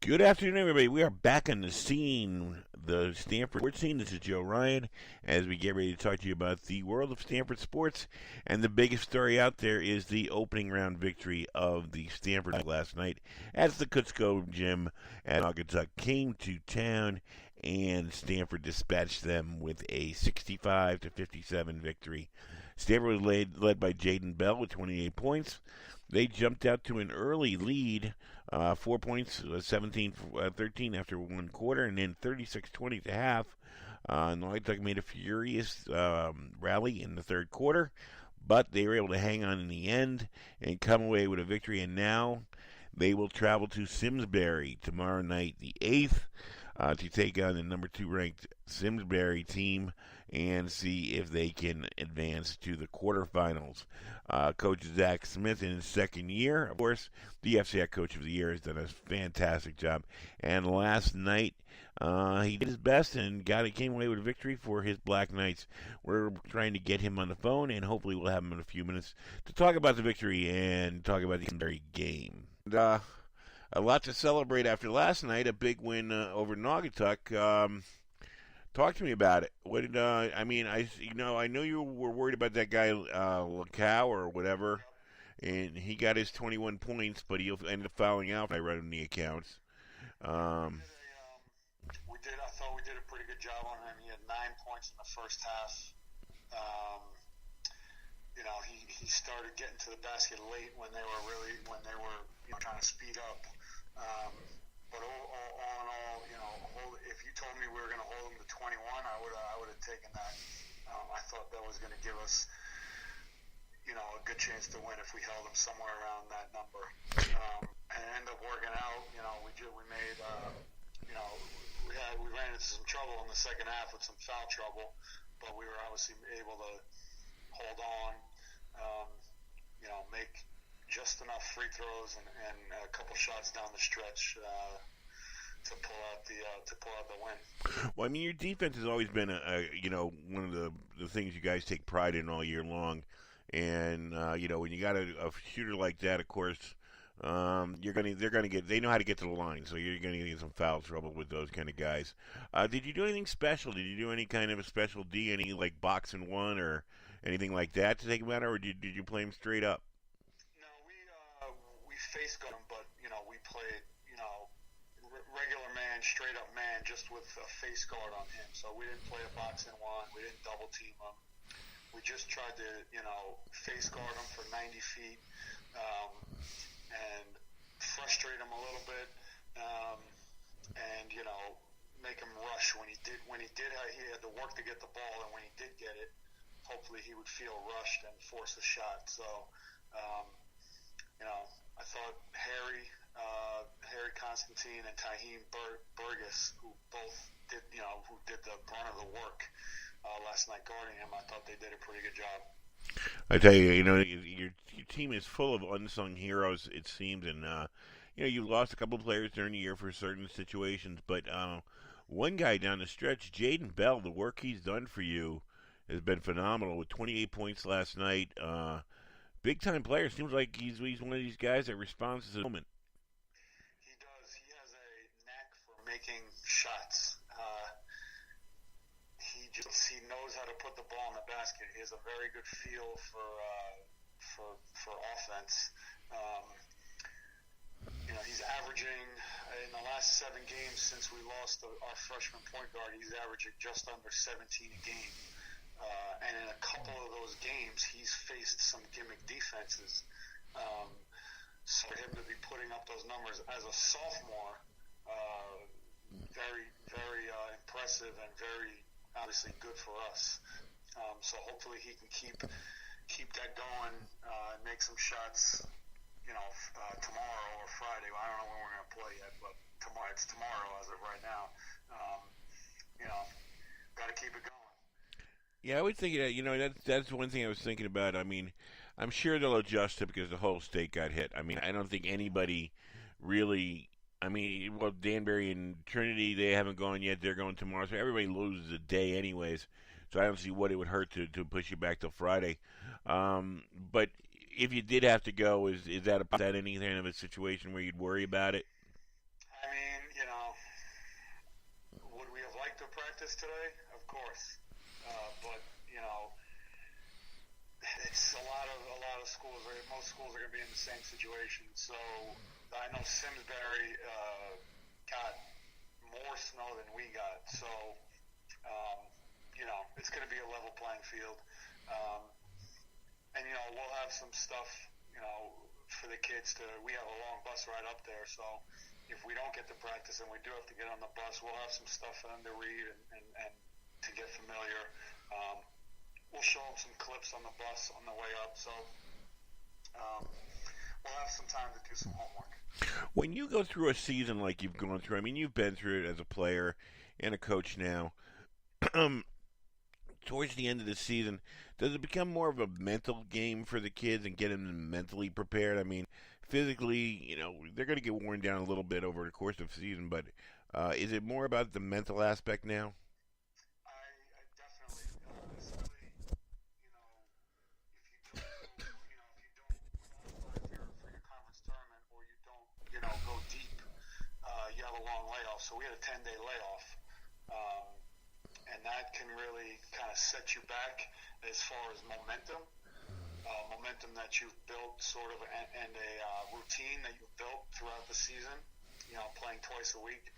Good afternoon, everybody. We are back on the scene, the Stamford sports scene. This is Joe Ryan, as we get ready to talk to you about the world of Stamford sports. And the biggest story out there is the opening round victory of the Stamford last night, as the Kutzko Gym at Naugatuck came to town, and Stamford dispatched them with a 65-57 victory. Stamford was led by Jaden Bell with 28 points. They jumped out to an early lead, 4 points, 17-13 after one quarter, and then 36-20 to half. Naugatuck made a furious rally in the third quarter, but they were able to hang on in the end and come away with a victory. And now they will travel to Simsbury tomorrow night, the 8th, to take on the number 2 ranked Simsbury team and see if they can advance to the quarterfinals. Coach Zach Smith, in his second year, of course, the FCIAC Coach of the Year, has done a fantastic job. And last night, he did his best and came away with a victory for his Black Knights. We're trying to get him on the phone, and hopefully we'll have him in a few minutes to talk about the victory and talk about the Simsbury game. And, a lot to celebrate after last night, a big win over Naugatuck. Talk to me about it. What did I know you were worried about that guy Lacow or whatever, and he got his 21 points, but he ended up fouling out. I read in the accounts. I thought we did a pretty good job on him. He had 9 points in the first half. He started getting to the basket late when they were trying to speed up. But all in all, if you told me we were going to hold them to 21, I would have taken that. I thought that was going to give us, a good chance to win if we held them somewhere around that number. And it ended up working out. We ran into some trouble in the second half with some foul trouble, but we were obviously able to hold on, make just enough free throws and a couple shots down the stretch to pull out the win. Well, I mean, your defense has always been one of the things you guys take pride in all year long, and when you got a shooter like that, of course, they know how to get to the line, so you're gonna get some foul trouble with those kind of guys. Did you do anything special? Did you do any kind of a special D, any like box and one or anything like that to take him out, or did you play him straight up? We face guard him, but we played regular man, straight up man, just with a face guard on him. So we didn't play a box and one. We didn't double team him. We just tried to face guard him for 90 feet and frustrate him a little bit, and make him rush when he did. He had to work to get the ball, and when he did get it, hopefully he would feel rushed and force a shot. So. I thought Harry Constantine and Taheem Burgess, who both did the brunt of the work last night guarding him, I thought they did a pretty good job. I tell you, your team is full of unsung heroes, it seems, and you lost a couple of players during the year for certain situations, but one guy down the stretch, Jaden Bell, the work he's done for you has been phenomenal with 28 points last night. Big-time player. Seems like he's one of these guys that responds to the moment. He does. He has a knack for making shots. He knows how to put the ball in the basket. He has a very good feel for offense. He's averaging in the last 7 games since we lost our freshman point guard. He's averaging just under 17 a game. And in a couple of those games, he's faced some gimmick defenses. So for him to be putting up those numbers as a sophomore, very, very impressive and very obviously good for us. So hopefully he can keep that going and make some shots. Tomorrow or Friday. I don't know when we're going to play yet, but it's tomorrow as of right now. Got to keep it going. Yeah, I would think that. That's one thing I was thinking about. I mean, I'm sure they'll adjust it because the whole state got hit. I mean, I don't think anybody really. I mean, well, Danbury and Trinity, they haven't gone yet. They're going tomorrow, so everybody loses a day anyways. So I don't see what it would hurt to push you back till Friday. But if you did have to go, is that any kind of a situation where you'd worry about it? I mean, practice today? Of course. But, you know, it's a lot of schools. Most schools are going to be in the same situation. So I know Simsbury got more snow than we got. So, you know, it's going to be a level playing field. And, you know, we'll have some stuff, you know, for the kids we have a long bus ride up there. So if we don't get to practice and we do have to get on the bus, we'll have some stuff for them to read and to get familiar. We'll show them some clips on the bus on the way up, so we'll have some time to do some homework. When you go through a season like you've gone through, I mean, you've been through it as a player and a coach now, towards the end of the season, does it become more of a mental game for the kids and get them mentally prepared? I mean, physically, you know, they're going to get worn down a little bit over the course of the season, but is it more about the mental aspect now? Go deep, you have a long layoff. So we had a 10-day layoff, and that can really kind of set you back as far as momentum that you've built sort of, and a routine that you've built throughout the season, you know, playing twice a week.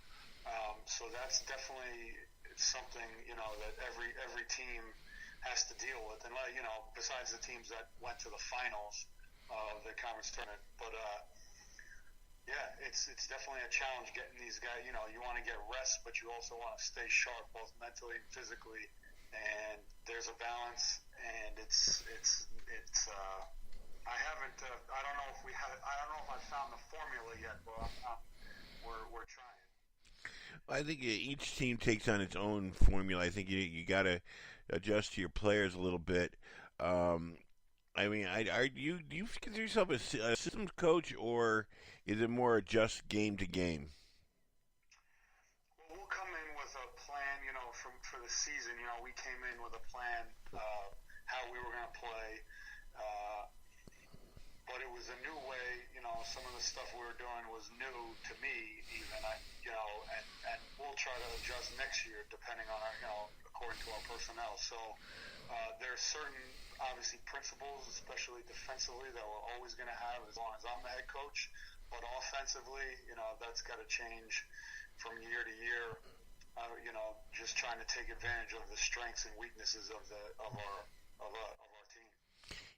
So that's definitely something, you know, that every team has to deal with. And, you know, besides the teams that went to the finals of the conference tournament. But, yeah, it's definitely a challenge getting these guys. You know, you want to get rest, but you also want to stay sharp, both mentally and physically. And there's a balance, and it's. I don't know if we have. I don't know if I found the formula yet, but we're trying. I think each team takes on its own formula. I think you got to adjust to your players a little bit. I mean, do you consider yourself a systems coach, or is it more just game to game? Well, we'll come in with a plan, you know, for the season. You know, we came in with a plan how we were going to play, but it was a new way. You know, some of the stuff we were doing was new to me, even. And we'll try to adjust next year depending on our, you know, according to our personnel. So there's certain, obviously, principles, especially defensively, that we're always going to have as long as I'm the head coach. But offensively, you know, that's got to change from year to year. You know, just trying to take advantage of the strengths and weaknesses of our team.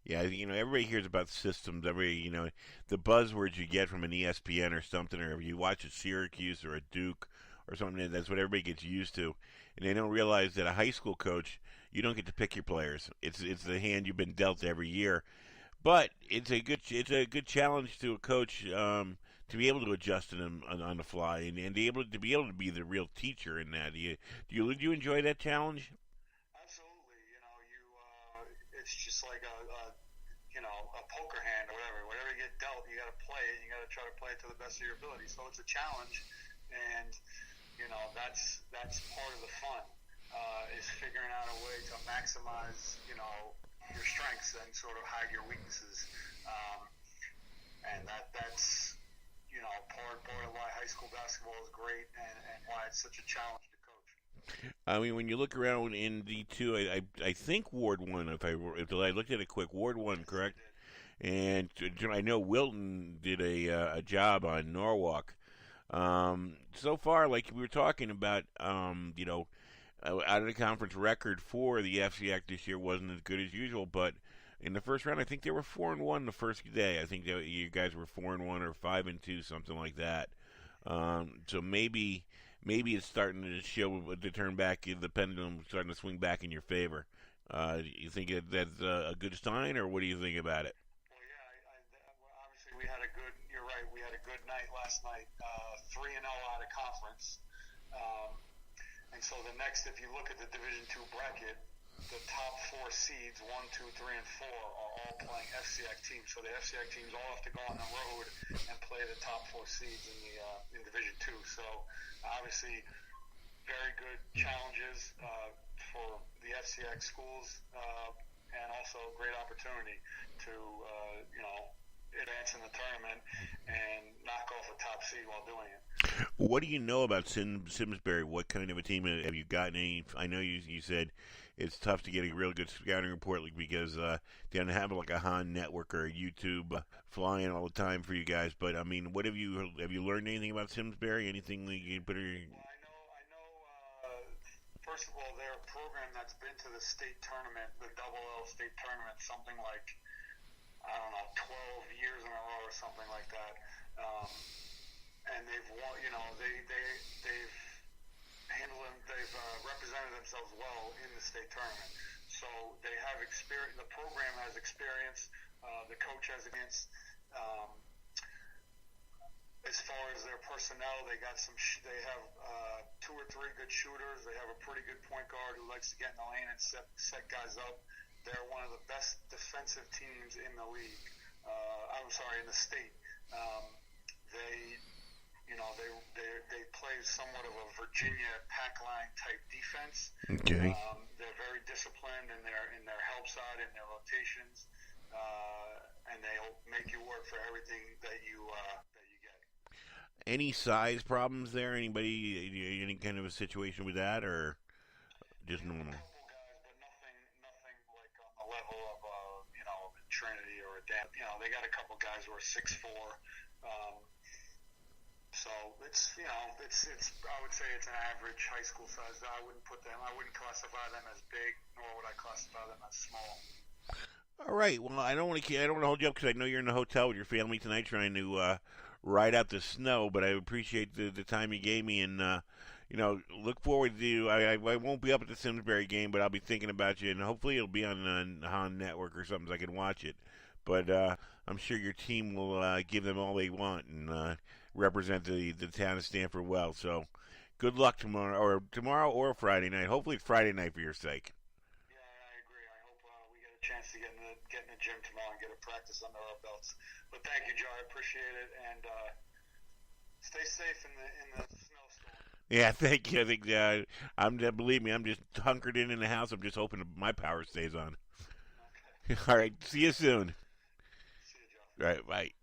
Yeah, you know, everybody hears about systems. You know, the buzzwords you get from an ESPN or something, or if you watch a Syracuse or a Duke or something, that's what everybody gets used to, and they don't realize that a high school coach, you don't get to pick your players. It's the hand you've been dealt every year. But it's a good challenge to a coach to be able to adjust to them on the fly and to be able to be the real teacher in that. Do you enjoy that challenge? Absolutely. You know, it's just like a poker hand or whatever. Whatever you get dealt, you got to play it. You got to try to play it to the best of your ability. So it's a challenge, and you know that's part of the fun is figuring out a way to maximize, you know, your strengths and sort of hide your weaknesses, and that's, you know, part of why high school basketball is great and why it's such a challenge to coach. I mean, when you look around in D2, I think Ward 1, if I looked at it quick, Ward 1, correct? And I know Wilton did a job on Norwalk. So far, like we were talking about, you know, out of the conference record for the FCIAC this year wasn't as good as usual, but in the first round, I think they were 4-1 the first day. I think you guys were 4-1 or 5-2, something like that. So maybe it's starting to turn back. The pendulum starting to swing back in your favor. You think that's a good sign, or what do you think about it? Well, yeah, obviously you're right. We had a good night last night, 3-0 out of conference. And so the next, if you look at the Division II bracket, the top four seeds, 1, 2, 3, and 4, are all playing FCIAC teams. So the FCIAC teams all have to go on the road and play the top four seeds in Division II. So obviously, very good challenges for the FCIAC schools, and also a great opportunity to, you know, advance in the tournament and knock off a top seed while doing it. What do you know about Simsbury? What kind of a team have you gotten? I know you said it's tough to get a real good scouting report because they don't have like a Han network or a YouTube flying all the time for you guys. But I mean, what have you learned anything about Simsbury? Anything that you can put? Well, I know. First of all, they're a program that's been to the state tournament, the Double L state tournament, something like I don't know, 12 years in a row or something like that. And they've won, they've handled them, they've represented themselves well in the state tournament. So they have experience. The program has experience. The coach has experience. As far as their personnel, they got some. They have 2 or 3 good shooters. They have a pretty good point guard who likes to get in the lane and set guys up. They're one of the best defensive teams in the league. In the state. They play somewhat of a Virginia pack line type defense. Okay. They're very disciplined in their help side and their rotations, and they'll make you work for everything that you get. Any size problems there? Anybody? Any kind of a situation with that, or just normal? A couple guys, but nothing like on the level of Trinity or a Dan. They got a couple guys who are 6'4". So it's I would say it's an average high school size. I wouldn't classify them as big, nor would I classify them as small. All right. Well, I don't want to hold you up because I know you're in the hotel with your family tonight trying to ride out the snow. But I appreciate the time you gave me, and look forward to. I won't be up at the Simsbury game, but I'll be thinking about you, and hopefully it'll be on the Han Network or something so I can watch it. But I'm sure your team will give them all they want and represent the town of Stamford well. So good luck tomorrow or Friday night. Hopefully it's Friday night for your sake. Yeah, I agree. I hope we get a chance to get in the gym tomorrow and get a practice under our belts. But thank you, Joe. I appreciate it, and stay safe in the snowstorm. Yeah, thank you. I think believe me, I'm just hunkered in the house. I'm just hoping my power stays on. Okay. All right. See you soon. See you, Joe. All right. Bye.